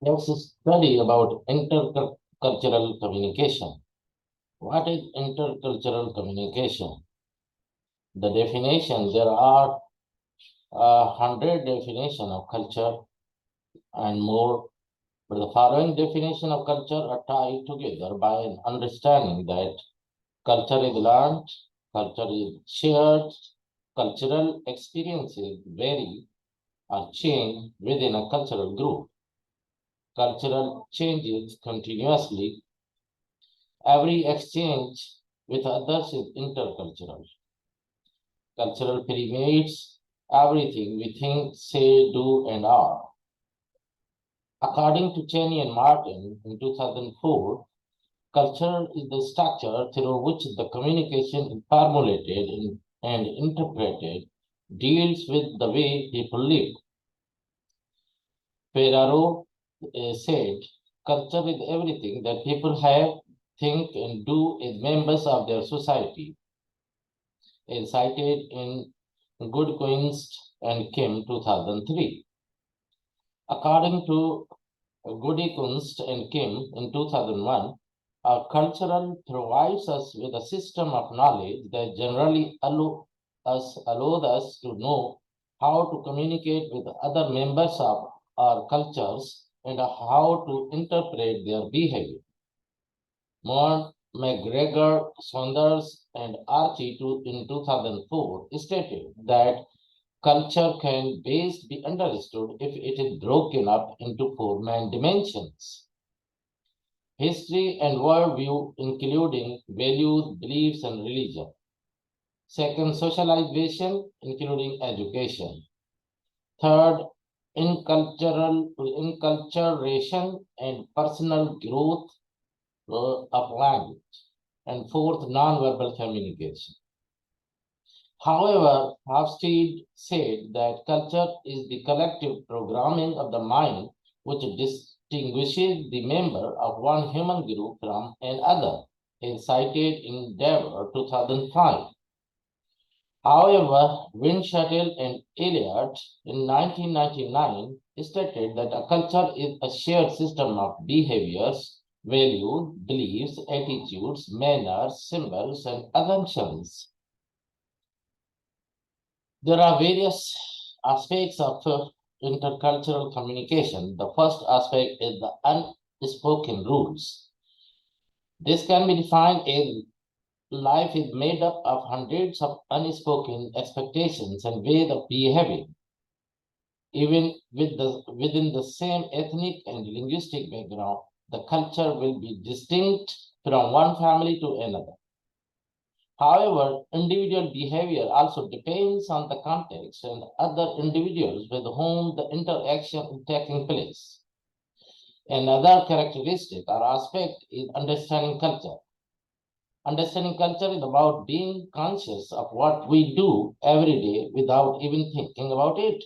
Let's study about intercultural communication. What is intercultural communication? The definition, there are 100 definitions of culture and more, but the following definition of culture are tied together by an understanding that culture is learned, culture is shared, cultural experiences vary or change within a cultural group. Cultural changes continuously. Every exchange with others is intercultural. Cultural permeates everything we think, say, do, and are. According to Cheney and Martin in 2004, culture is the structure through which the communication is formulated and interpreted, deals with the way people live. Ferraro said, culture is everything that people have, think, and do as members of their society, as cited in Goodkunst and Kim 2003. According to Goodkunst and Kim in 2001, our cultural provides us with a system of knowledge that generally allowed us to know how to communicate with other members of our cultures and how to interpret their behavior. More McGregor, Saunders, and Archie in 2004 stated that culture can best be understood if it is broken up into four main dimensions: history and worldview, including values, beliefs, and religion. Second, socialization, including education. Third, inculturation and personal growth of language. And fourth, nonverbal communication. However, Hofstede said that culture is the collective programming of the mind which distinguishes the member of one human group from another, as cited in Dever 2005. However, Windschuttle and Elliott in 1999 stated that a culture is a shared system of behaviors, values, beliefs, attitudes, manners, symbols, and assumptions. There are various aspects of intercultural communication. The first aspect is the unspoken rules. This can be defined as life is made up of hundreds of unspoken expectations and ways of behaving, even within the same ethnic and linguistic background. The culture will be distinct from one family to another. However, individual behavior also depends on the context and other individuals with whom the interaction is taking place. Another characteristic or aspect is understanding culture. Understanding culture is about being conscious of what we do every day without even thinking about it.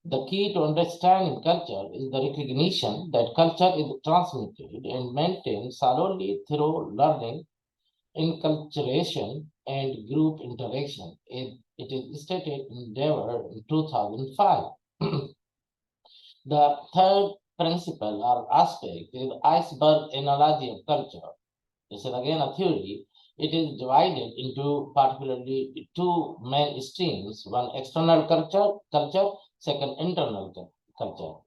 The key to understanding culture is the recognition that culture is transmitted and maintained solely through learning, inculturation, and group interaction. It is stated in Dever in 2005. The third principle or aspect is iceberg analogy of culture. This is again a theory. It is divided into particularly two main streams: one external culture, second internal culture.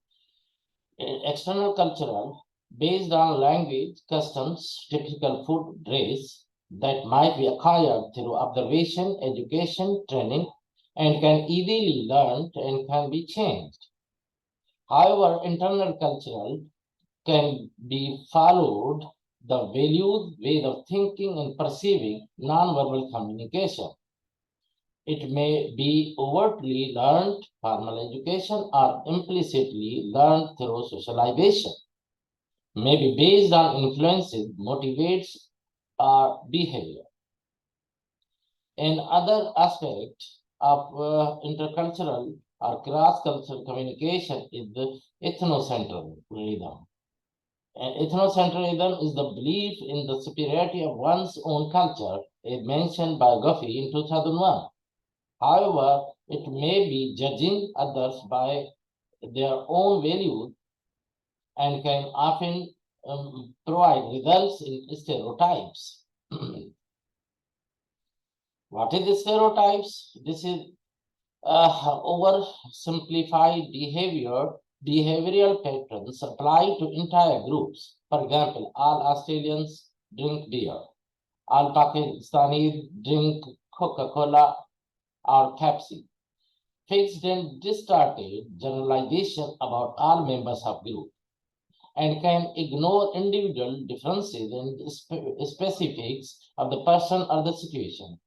External cultural, based on language, customs, typical food, dress, that might be acquired through observation, education, training, and can easily learned and can be changed. However, internal cultural can be followed the values, ways of thinking and perceiving nonverbal communication. It may be overtly learned, formal education, or implicitly learned through socialization. May be based on influences, motivates, or behavior. Another aspect of intercultural or cross-cultural communication is the ethnocentrism. Ethnocentrism is the belief in the superiority of one's own culture, as mentioned by Guffey in 2001. However, it may be judging others by their own values and can often provide results in stereotypes. What is the stereotypes? This is oversimplified behavioral patterns apply to entire groups. For example, all Australians drink beer, all Pakistanis drink Coca-Cola or Pepsi. Fixed and distorted generalization about all members of group and can ignore individual differences and specifics of the person or the situation.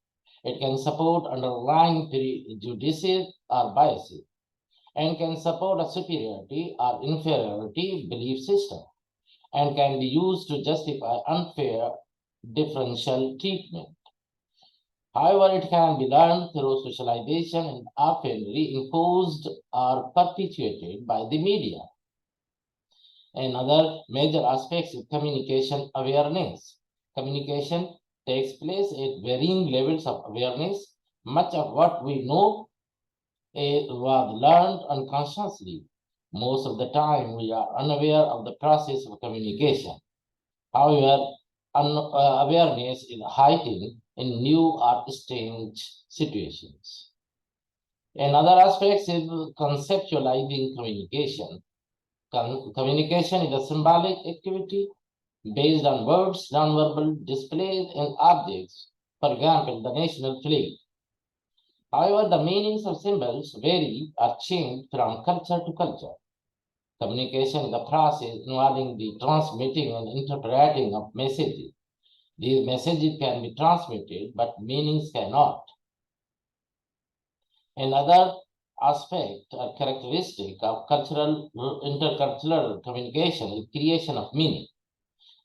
It can support underlying prejudices or biases and can support a superiority or inferiority belief system and can be used to justify unfair differential treatment. However, it can be learned through socialization and often reinforced or perpetuated by the media. Another major aspect is communication awareness. Communication takes place at varying levels of awareness. Much of what we know was learned unconsciously. Most of the time, we are unaware of the process of communication. However, awareness is heightened in new or strange situations. Another aspect is conceptualizing communication. Communication is a symbolic activity based on words, nonverbal displays, and objects. For example, the national flag. However, the meanings of symbols vary or change from culture to culture. Communication is a process involving the transmitting and interpreting of messages. These messages can be transmitted, but meanings cannot. Another aspect or characteristic of intercultural communication is creation of meaning.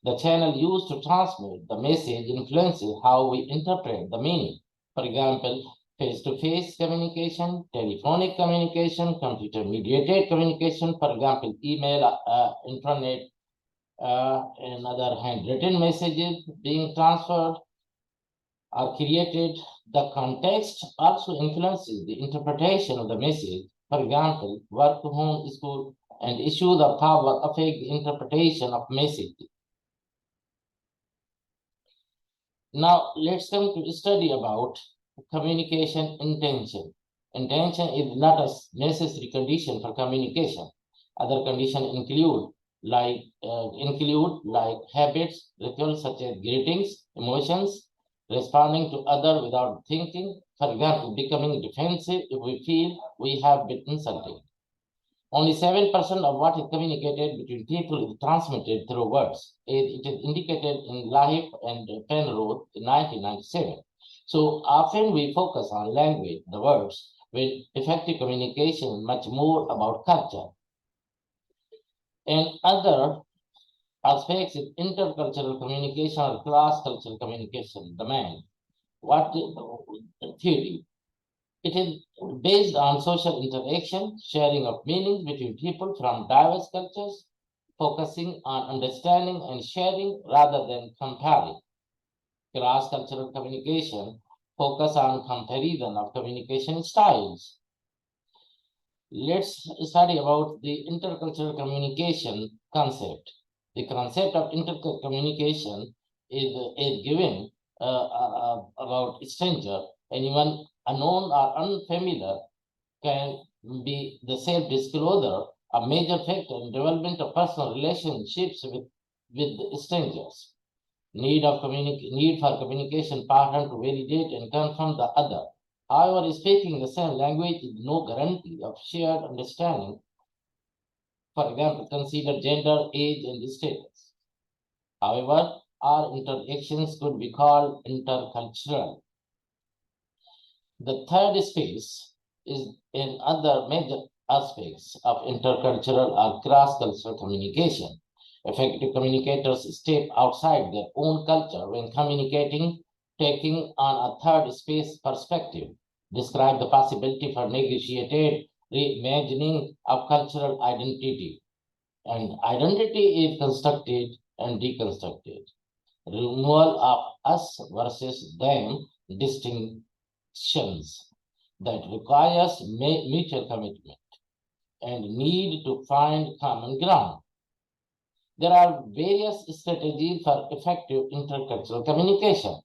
The channel used to transmit the message influences how we interpret the meaning. For example, face-to-face communication, telephonic communication, computer-mediated communication, for example, email, internet, and other handwritten messages being transferred or created. The context also influences the interpretation of the message. For example, work, home, school, and issues of power affect the interpretation of messages. Now, let's come to study about communication intention. Intention is not a necessary condition for communication. Other conditions include like habits, rituals such as greetings, emotions, responding to others without thinking. For example, becoming defensive if we feel we have been insulted. Only 7% of what is communicated between people is transmitted through words. It is indicated in Life and Penrose in 1997. So often we focus on language, the words, when effective communication is much more about culture. And other aspects is intercultural communication or cross-cultural communication, the man. What theory? It is based on social interaction, sharing of meanings between people from diverse cultures, focusing on understanding and sharing rather than comparing. Cross-cultural communication focus on comparison of communication styles. Let's study about the intercultural communication concept. The concept of intercommunication is given about stranger. Anyone unknown or unfamiliar can be the self-disclosure, a major factor in development of personal relationships with strangers. Need for communication partner to validate and confirm the other. However, speaking the same language is no guarantee of shared understanding. For example, consider gender, age, and status. However, our interactions could be called intercultural. The third space is in other major aspects of intercultural or cross-cultural communication. Effective communicators step outside their own culture when communicating, taking on a third space perspective, describe the possibility for negotiated reimagining of cultural identity. And identity is constructed and deconstructed. Removal of us versus them distinctions that requires mutual commitment and need to find common ground. There are various strategies for effective intercultural communication.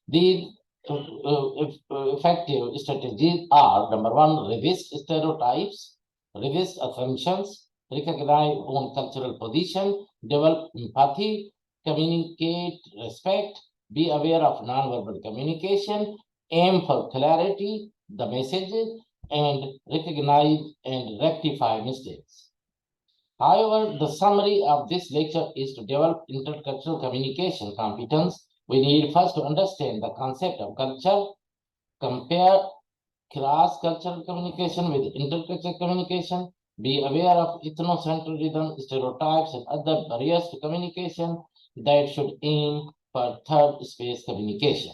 These effective strategies are: number one, resist stereotypes, resist assumptions, recognize own cultural position, develop empathy, communicate respect, be aware of nonverbal communication, aim for clarity, the messages, and recognize and rectify mistakes. However, the summary of this lecture is: to develop intercultural communication competence, we need first to understand the concept of culture, compare cross-cultural communication with intercultural communication, be aware of ethnocentrism, stereotypes, and other barriers to communication that should aim for third space communication.